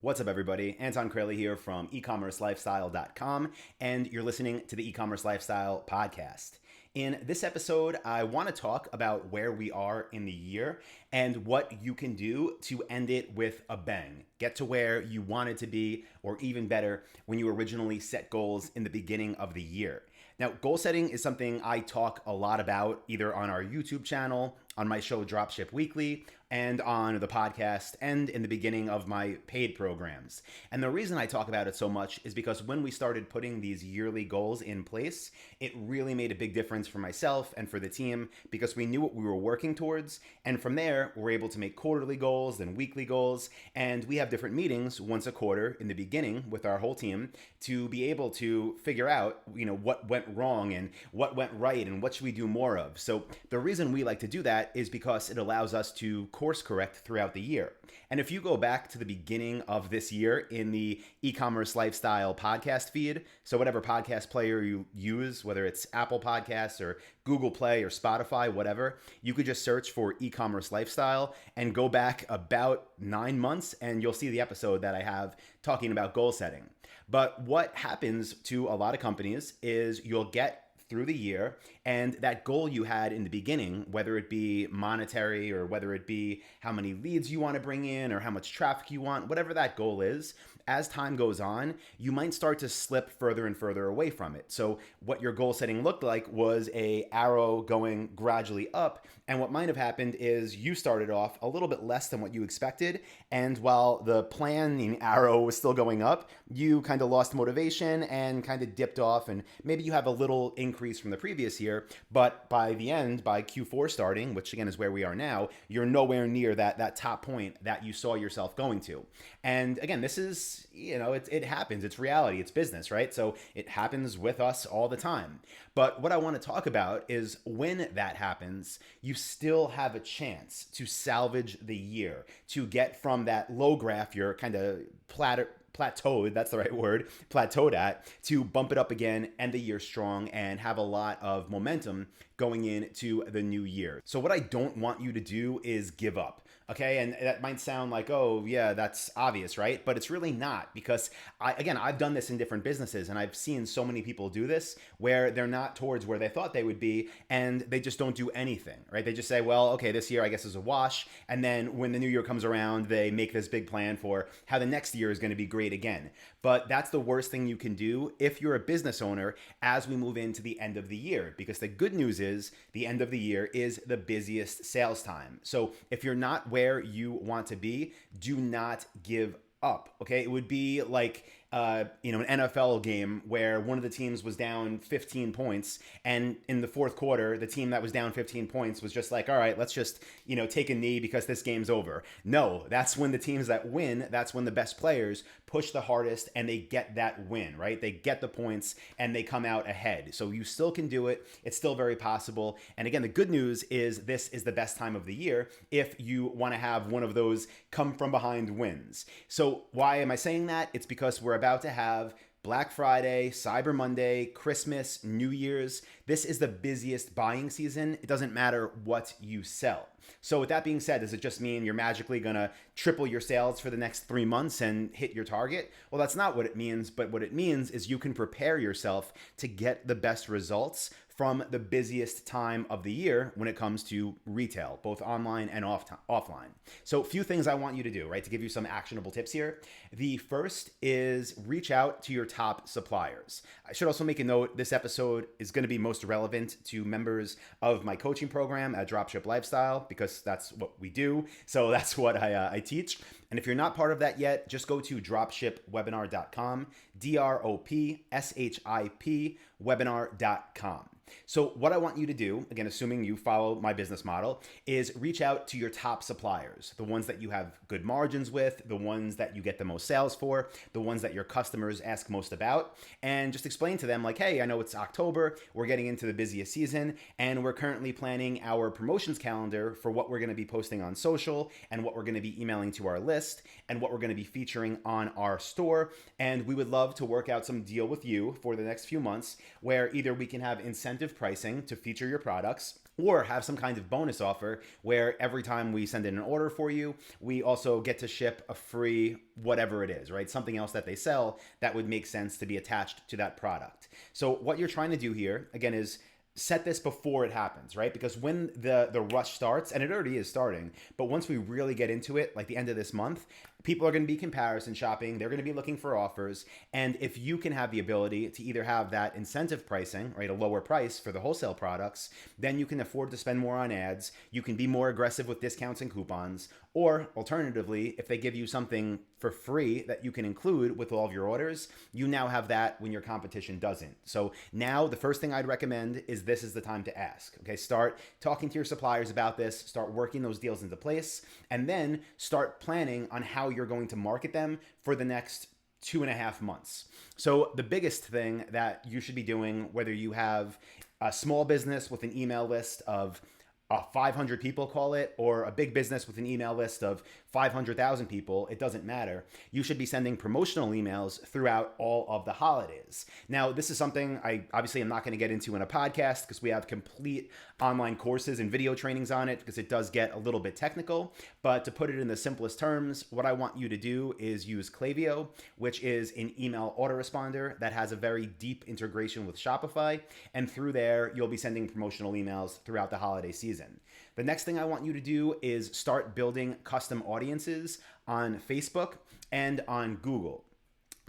What's up, everybody? Anton here from ecommercelifestyle.com, and you're listening to the E-commerce Lifestyle Podcast. In this episode, I want to talk about where we are in the year and what you can do to end it with a bang. Get to where you wanted to be, or even better, when you originally set goals in the beginning of the year. Now, goal setting is something I talk a lot about either on our YouTube channel, on my show Dropship Weekly, and on the podcast, and in the beginning of my paid programs. And the reason I talk about it so much is because when we started putting these yearly goals in place, it really made a big difference for myself and for the team because we knew what we were working towards. And from there, we're able to make quarterly goals, then weekly goals, and we have different meetings once a quarter in the beginning with our whole team to be able to figure out, what went wrong and what went right and what should we do more of. So the reason we like to do that is because it allows us to course correct throughout the year. And if you go back to the beginning of this year in the e-commerce lifestyle podcast feed, so whatever podcast player you use, whether it's Apple Podcasts or Google Play or Spotify, whatever, you could just search for e-commerce lifestyle and go back about 9 months and you'll see the episode that I have talking about goal setting. But what happens to a lot of companies is you'll get through the year, and that goal you had in the beginning, whether it be monetary or whether it be how many leads you want to bring in or how much traffic you want, whatever that goal is, as time goes on, you might start to slip further and further away from it. So what your goal setting looked like was a arrow going gradually up, and what might have happened is you started off a little bit less than what you expected, and while the planning arrow was still going up, you kind of lost motivation and kind of dipped off, and maybe you have a little increase from the previous year, but by the end, by Q4 starting, which again is where we are now, you're nowhere near that top point that you saw yourself going to. And again, this is, it happens. It's reality. It's business, right? So it happens with us all the time. But what I want to talk about is when that happens, you still have a chance to salvage the year, to get from that low graph you're kind of plateaued, that's the right word, plateaued at, to bump it up again, end the year strong, and have a lot of momentum going into the new year. So what I don't want you to do is give up. Okay, and that might sound like, oh yeah, that's obvious, right? But it's really not, because I've done this in different businesses and I've seen so many people do this where they're not towards where they thought they would be and they just don't do anything, right? They just say, well, okay, this year I guess is a wash. And then when the new year comes around, they make this big plan for how the next year is going to be great again. But that's the worst thing you can do if you're a business owner as we move into the end of the year, because the good news is the end of the year is the busiest sales time. So if you're not where you want to be, do not give up. Okay, it would be like an NFL game where one of the teams was down 15 points, and in the fourth quarter, the team that was down 15 points was just like, all right, let's just take a knee because this game's over. No, that's when the teams that win, that's when the best players push the hardest and they get that win, right? They get the points and they come out ahead. So you still can do it. It's still very possible. And again, the good news is this is the best time of the year if you want to have one of those come from behind wins. So why am I saying that? It's because we're about to have Black Friday, Cyber Monday, Christmas, New Year's. This is the busiest buying season. It doesn't matter what you sell. So with that being said, does it just mean you're magically going to triple your sales for the next 3 months and hit your target? Well, that's not what it means. But what it means is you can prepare yourself to get the best results from the busiest time of the year when it comes to retail, both online and offline. So a few things I want you to do, right, to give you some actionable tips here. The first is reach out to your top suppliers. I should also make a note, this episode is going to be most relevant to members of my coaching program at Dropship Lifestyle, because that's what we do. So that's what I teach. And if you're not part of that yet, just go to dropshipwebinar.com, DROPSHIP webinar.com. So what I want you to do, again, assuming you follow my business model, is reach out to your top suppliers, the ones that you have good margins with, the ones that you get the most sales for, the ones that your customers ask most about, and just explain to them like, hey, I know it's October, we're getting into the busiest season, and we're currently planning our promotions calendar for what we're going to be posting on social and what we're going to be emailing to our list and what we're going to be featuring on our store. And we would love to work out some deal with you for the next few months where either we can have incentive pricing to feature your products, or have some kind of bonus offer where every time we send in an order for you, we also get to ship a free whatever it is, right? Something else that they sell that would make sense to be attached to that product. So what you're trying to do here, again, is set this before it happens, right? Because when the rush starts, and it already is starting, but once we really get into it, like the end of this month, people are going to be comparison shopping. They're going to be looking for offers. And if you can have the ability to either have that incentive pricing, right, a lower price for the wholesale products, then you can afford to spend more on ads. You can be more aggressive with discounts and coupons. Or alternatively, if they give you something for free that you can include with all of your orders, you now have that when your competition doesn't. So now the first thing I'd recommend is this is the time to ask. Okay, start talking to your suppliers about this, start working those deals into place, and then start planning on how you're going to market them for the next 2.5 months. So the biggest thing that you should be doing, whether you have a small business with an email list of 500 people, call it, or a big business with an email list of 500,000 people, it doesn't matter. You should be sending promotional emails throughout all of the holidays. Now, this is something I obviously am not going to get into in a podcast because we have complete online courses and video trainings on it because it does get a little bit technical. But to put it in the simplest terms, what I want you to do is use Klaviyo, which is an email autoresponder that has a very deep integration with Shopify. And through there, you'll be sending promotional emails throughout the holiday season. The next thing I want you to do is start building custom audiences on Facebook and on Google.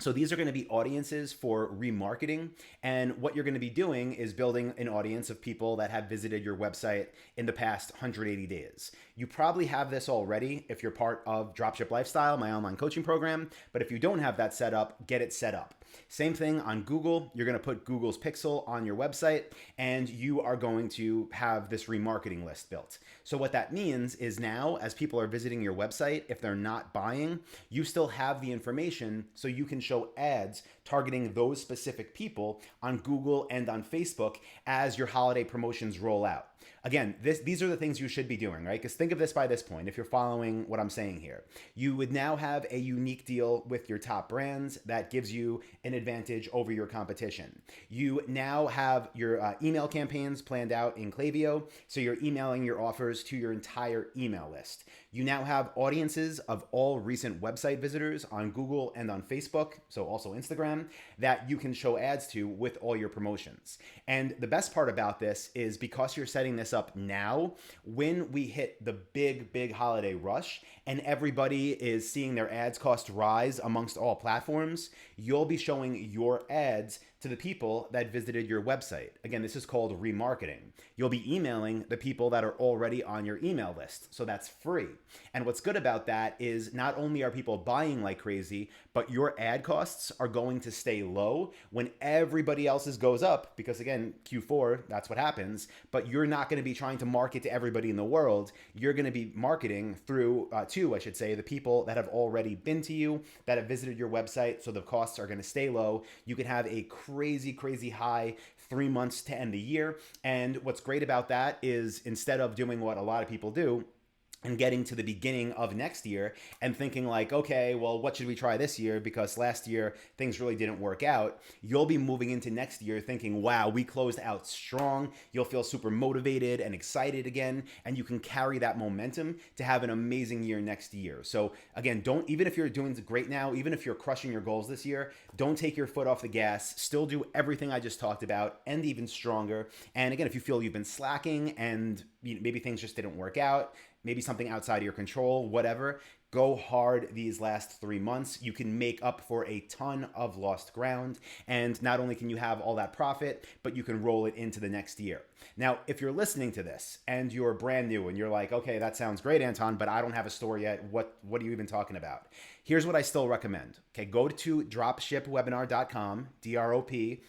So these are going to be audiences for remarketing. And what you're going to be doing is building an audience of people that have visited your website in the past 180 days. You probably have this already if you're part of Dropship Lifestyle, my online coaching program. But if you don't have that set up, get it set up. Same thing on Google. You're going to put Google's pixel on your website and you are going to have this remarketing list built. So what that means is now as people are visiting your website, if they're not buying, you still have the information so you can show ads targeting those specific people on Google and on Facebook as your holiday promotions roll out. Again, these are the things you should be doing, right? Because think of this by this point, if you're following what I'm saying here. You would now have a unique deal with your top brands that gives you an advantage over your competition. You now have your email campaigns planned out in Klaviyo, so you're emailing your offers to your entire email list. You now have audiences of all recent website visitors on Google and on Facebook, so also Instagram, that you can show ads to with all your promotions. And the best part about this is because you're setting this up now, when we hit the big holiday rush and everybody is seeing their ads cost rise amongst all platforms, you'll be showing your ads to the people that visited your website. Again, this is called remarketing. You'll be emailing the people that are already on your email list. So that's free. And what's good about that is not only are people buying like crazy, but your ad costs are going to stay low when everybody else's goes up because again, Q4, that's what happens, but you're not going to be trying to market to everybody in the world. You're going to be marketing through the people that have already been to you, that have visited your website. So the costs are going to stay low. You can have a crazy high 3 months to end the year. And what's great about that is instead of doing what a lot of people do and getting to the beginning of next year and thinking like, okay, well, what should we try this year? Because last year things really didn't work out. You'll be moving into next year thinking, wow, we closed out strong. You'll feel super motivated and excited again. And you can carry that momentum to have an amazing year next year. So again, even if you're doing great now, even if you're crushing your goals this year, don't take your foot off the gas. Still do everything I just talked about and even stronger. And again, if you feel you've been slacking and maybe things just didn't work out, maybe something outside of your control, whatever, go hard these last 3 months. You can make up for a ton of lost ground. And not only can you have all that profit, but you can roll it into the next year. Now, if you're listening to this and you're brand new and you're like, okay, that sounds great, Anton, but I don't have a store yet. What are you even talking about? Here's what I still recommend. Okay, go to dropshipwebinar.com, DROPSHIP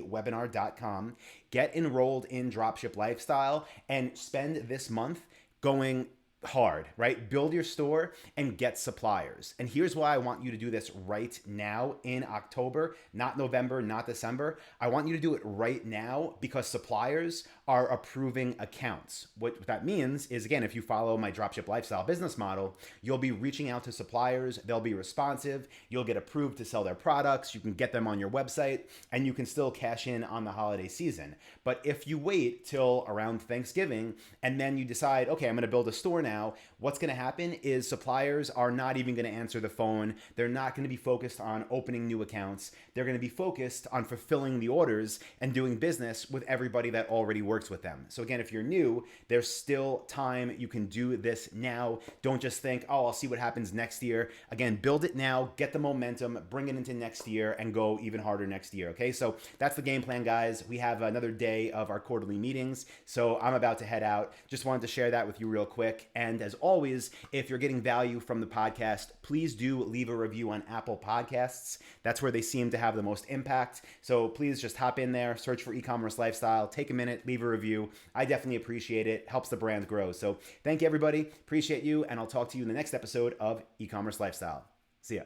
webinar.com, get enrolled in Dropship Lifestyle and spend this month going hard, right? Build your store and get suppliers. And here's why I want you to do this right now in October, not November, not December. I want you to do it right now because suppliers are approving accounts. What that means is, again, if you follow my dropship lifestyle business model, you'll be reaching out to suppliers. They'll be responsive. You'll get approved to sell their products. You can get them on your website and you can still cash in on the holiday season. But if you wait till around Thanksgiving and then you decide, okay, I'm going to build a store now, what's going to happen is suppliers are not even going to answer the phone. They're not going to be focused on opening new accounts. They're going to be focused on fulfilling the orders and doing business with everybody that already works with them. So again, if you're new, there's still time. You can do this now. Don't just think, oh, I'll see what happens next year. Again, build it now, get the momentum, bring it into next year, and go even harder next year. Okay, so that's the game plan, guys. We have another day of our quarterly meetings, so I'm about to head out. Just wanted to share that with you real quick. And as always, if you're getting value from the podcast, please do leave a review on Apple Podcasts. That's where they seem to have the most impact. So please just hop in there, search for e-commerce lifestyle, take a minute, leave a review. I definitely appreciate it. Helps the brand grow. So thank you, everybody. Appreciate you. And I'll talk to you in the next episode of E-commerce Lifestyle.